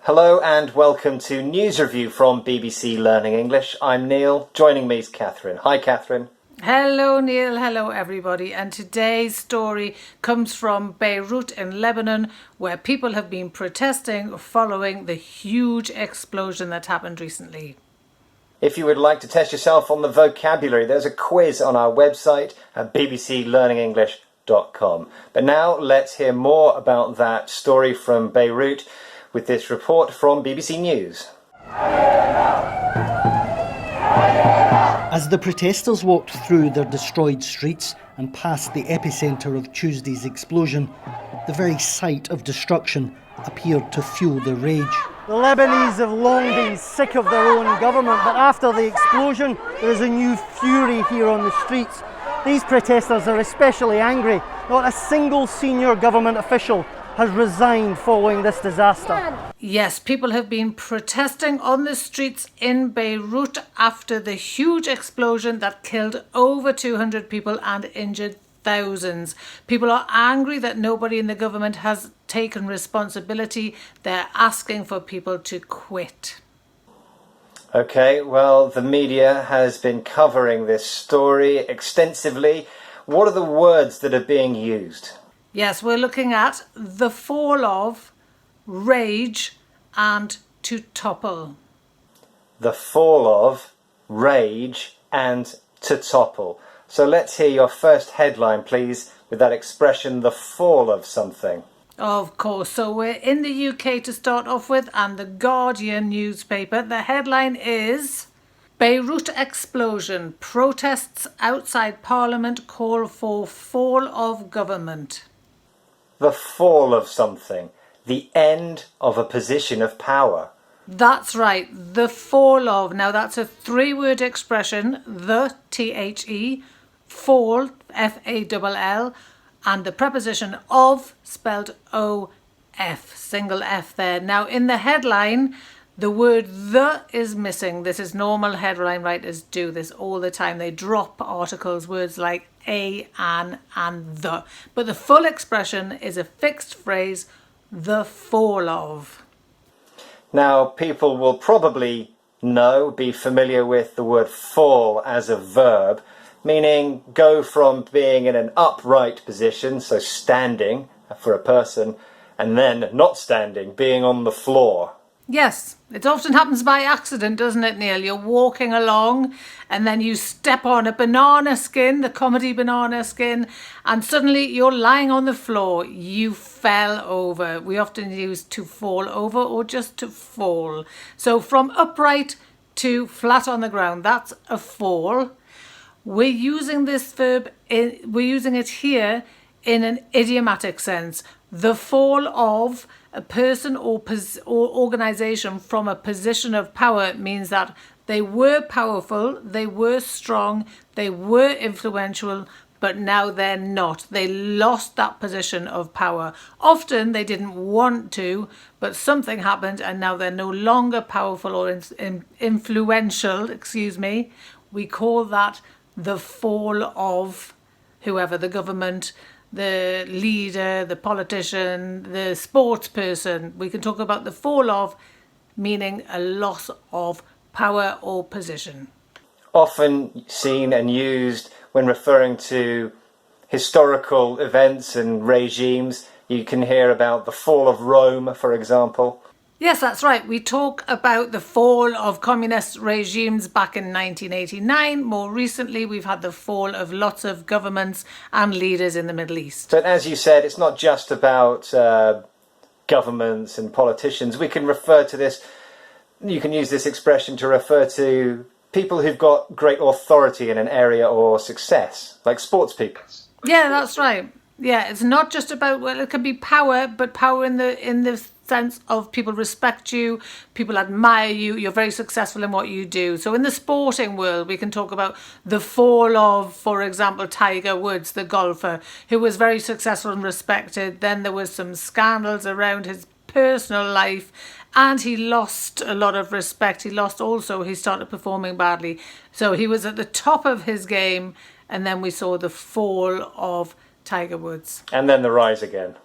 Hello and welcome to News Review from BBC Learning English. I'm Neil. Joining me is Catherine. Hi, Catherine. Hello, Neil. Hello, everybody. And today's story comes from Beirut in Lebanon, where people have been protesting following the huge explosion that happened recently. If you would like to test yourself on the vocabulary, there's a quiz on our website at bbclearningenglish.com. But now let's hear more about that story from Beirut with this report from BBC News. As the protesters walked through their destroyed streets and past the epicentre of Tuesday's explosion, the very sight of destruction appeared to fuel their rage. The Lebanese have long been sick of their own government, but after the explosion, there is a new fury here on the streets. These protesters are especially angry. Not a single senior government official has resigned following this disaster. Yes, people have been protesting on the streets in Beirut after the huge explosion that killed over 200 people and injured thousands. People are angry that nobody in the government has taken responsibility. They're asking for people to quit. Okay, well, the media has been covering this story extensively. What are the words that are being used? Yes, we're looking at the fall of, rage and to topple. The fall of, rage and to topple. So let's hear your first headline, please, with that expression, the fall of something. Of course. So we're in the UK to start off with, and the Guardian newspaper. The headline is Beirut explosion. Protests outside Parliament call for fall of government. The fall of something. The end of a position of power. That's right. The fall of. Now that's a three-word expression. The, T-H-E, fall, F-A-L-L, and the preposition of, spelled O-F, single F there. Now in the headline, the word the is missing. This is normal. Headline writers do this all the time. They drop articles, words like a, an, and the. But the full expression is a fixed phrase, the fall of. Now, people will probably be familiar with the word fall as a verb, meaning go from being in an upright position, so standing for a person, and then not standing, being on the floor. Yes, it often happens by accident, doesn't it, Neil? You're walking along and then you step on a banana skin, the comedy banana skin, and suddenly you're lying on the floor. You fell over. We often use to fall over or just to fall. So from upright to flat on the ground, that's a fall. We're using this verb, we're using it here in an idiomatic sense. The fall of a person or organisation from a position of power means that they were powerful, they were strong, they were influential, but now they're not. They lost that position of power. Often they didn't want to, but something happened and now they're no longer powerful or influential, We call that the fall of whoever, the government, the leader, the politician, the sports person. We can talk about the fall of, meaning a loss of power or position. Often seen and used when referring to historical events and regimes. You can hear about the fall of Rome, for example. Yes, that's right. We talk about the fall of communist regimes back in 1989. More recently, we've had the fall of lots of governments and leaders in the Middle East. So as you said, it's not just about governments and politicians. We can refer to this, you can use this expression to refer to people who've got great authority in an area or success, like sports people. Yeah, that's right. Yeah, it's not just about, well, it can be power, but power in the sense of people respect you, people admire you, you're very successful in what you do. So in the sporting world, we can talk about the fall of, for example, Tiger Woods, the golfer, who was very successful and respected. Then there was some scandals around his personal life and he lost a lot of respect. He started performing badly. So he was at the top of his game and then we saw the fall of Tiger Woods. And then the rise again.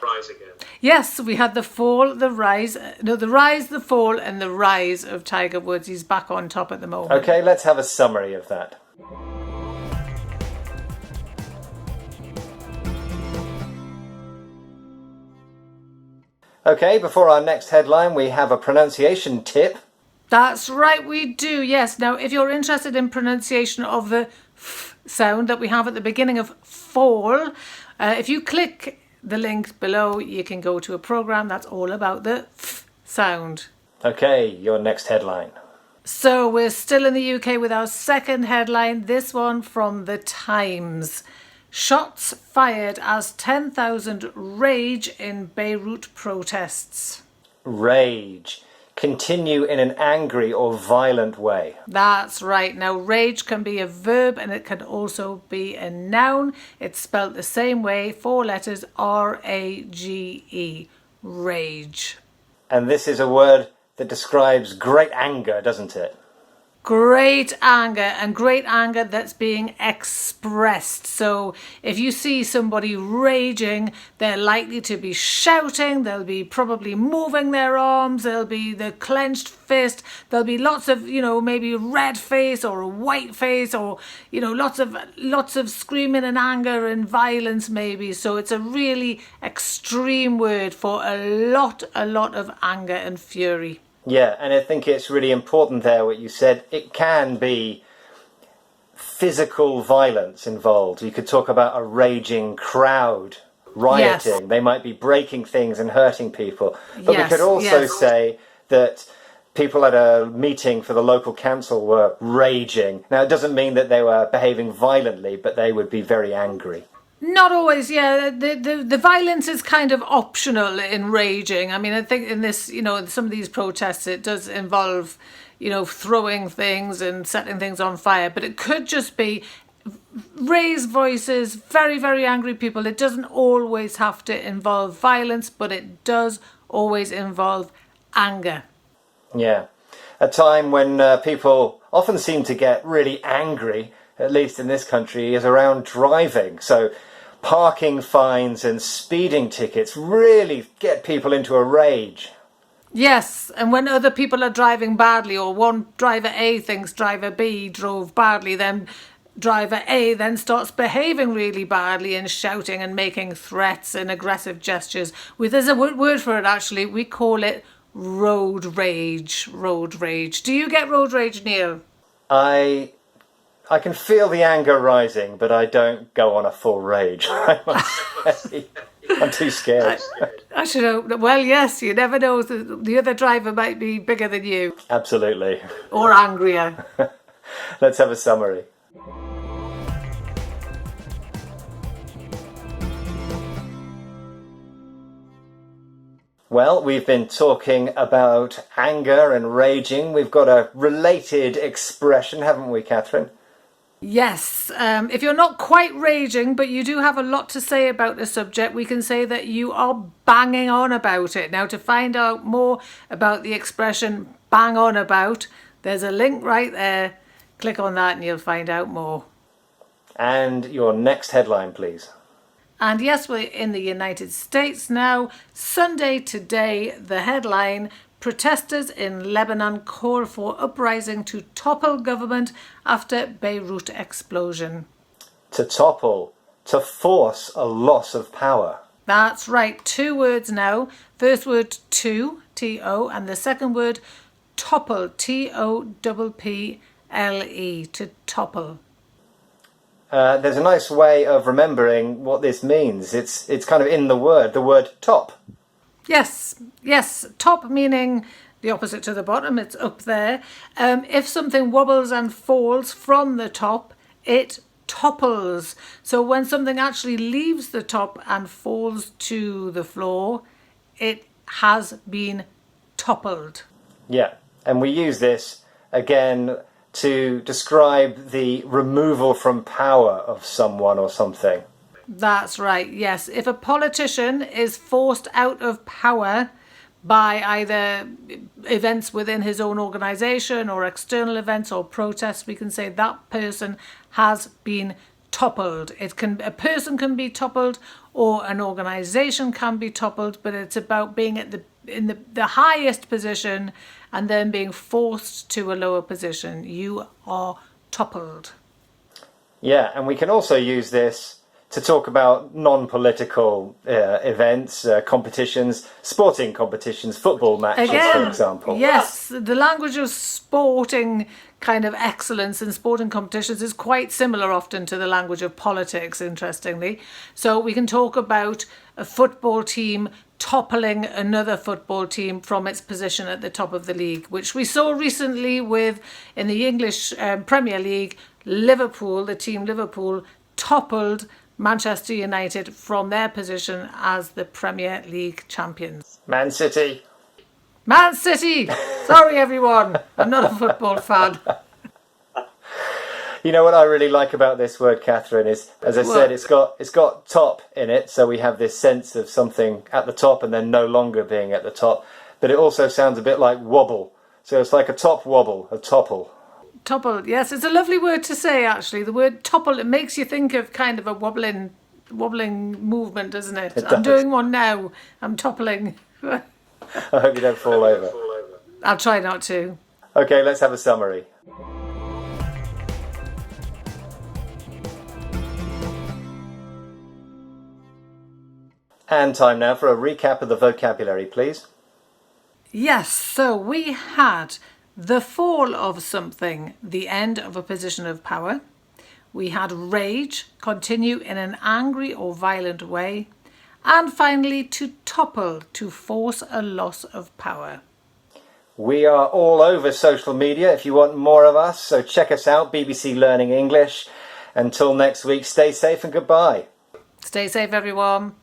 Rise again. Yes, we had the fall, the rise, the rise, the fall, and the rise of Tiger Woods. He's back on top at the moment. Okay, let's have a summary of that. Okay, before our next headline, we have a pronunciation tip. That's right, we do, yes. Now, if you're interested in pronunciation of the f sound that we have at the beginning of fall, if you click the link below, you can go to a program that's all about the f sound. Okay, your next headline. So we're still in the UK with our second headline, this one from The Times. Shots fired as 10,000 rage in Beirut protests. Rage. Continue in an angry or violent way. That's right. Now, rage can be a verb and it can also be a noun. It's spelt the same way, 4 letters, R-A-G-E, rage. And this is a word that describes great anger, doesn't it? Great anger, and great anger that's being expressed. So if you see somebody raging, they're likely to be shouting, they'll be probably moving their arms, there'll be the clenched fist, there'll be lots of, maybe red face or a white face, or, lots of screaming and anger and violence maybe. So it's a really extreme word for a lot of anger and fury. Yeah, and I think it's really important there what you said. It can be physical violence involved. You could talk about a raging crowd rioting. Yes. They might be breaking things and hurting people. But Yes, we could also yes. say that people at a meeting for the local council were raging. Now, it doesn't mean that they were behaving violently, but they would be very angry. Not always, yeah. The violence is kind of optional in raging. I mean, I think in this, in some of these protests, it does involve, throwing things and setting things on fire. But it could just be raised voices, very, very angry people. It doesn't always have to involve violence, but it does always involve anger. Yeah. A time when people often seem to get really angry, at least in this country, is around driving. So parking fines and speeding tickets really get people into a rage. Yes, and when other people are driving badly, or one driver A thinks driver B drove badly, then driver A then starts behaving really badly and shouting and making threats and aggressive gestures. There's a word for it actually. We call it road rage. Road rage. Do you get road rage, Neil? I can feel the anger rising, but I don't go on a full rage, I must say. I'm too scared. I should hope. Well, yes, you never know. The other driver might be bigger than you. Absolutely. Or angrier. Let's have a summary. Well, we've been talking about anger and raging. We've got a related expression, haven't we, Catherine? Yes, if you're not quite raging, but you do have a lot to say about the subject, we can say that you are banging on about it. Now, to find out more about the expression bang on about, there's a link right there. Click on that and you'll find out more. And your next headline, please. And yes, we're in the United States now. Sunday today, the headline: protesters in Lebanon call for uprising to topple government after Beirut explosion. To topple, to force a loss of power. That's right, 2 words now. First word to, T-O, and the second word topple, T-O-P-P-L-E, to topple. There's a nice way of remembering what this means. It's kind of in the word top. Yes, top meaning the opposite to the bottom, it's up there. If something wobbles and falls from the top, it topples. So when something actually leaves the top and falls to the floor, it has been toppled. Yeah, and we use this again to describe the removal from power of someone or something. That's right, yes. If a politician is forced out of power by either events within his own organisation or external events or protests, we can say that person has been toppled. A person can be toppled, or an organisation can be toppled, but it's about being at the highest position and then being forced to a lower position. You are toppled. Yeah, and we can also use this to talk about non-political events, competitions, sporting competitions, football matches, for example. Yes, the language of sporting kind of excellence in sporting competitions is quite similar often to the language of politics, interestingly. So we can talk about a football team toppling another football team from its position at the top of the league, which we saw recently in the English Premier League. Liverpool, the team Liverpool, toppled Manchester United from their position as the Premier League champions. Man City. Man City! Sorry everyone, I'm not a football fan. You know what I really like about this word, Catherine, is, as I said, it's got top in it, so we have this sense of something at the top and then no longer being at the top. But it also sounds a bit like wobble. So it's like a top wobble, a topple. Topple, yes, it's a lovely word to say actually. The word topple, it makes you think of kind of a wobbling movement, doesn't it? I'm doing one now. I'm toppling. I hope you don't fall over. I'll try not to. Okay, let's have a summary. And time now for a recap of the vocabulary, please. Yes, so we had the fall of something, the end of a position of power. We had rage, continue in an angry or violent way. And finally, to topple, to force a loss of power. We are all over social media if you want more of us, so check us out, BBC Learning English. Until next week, stay safe and goodbye. Stay safe, everyone.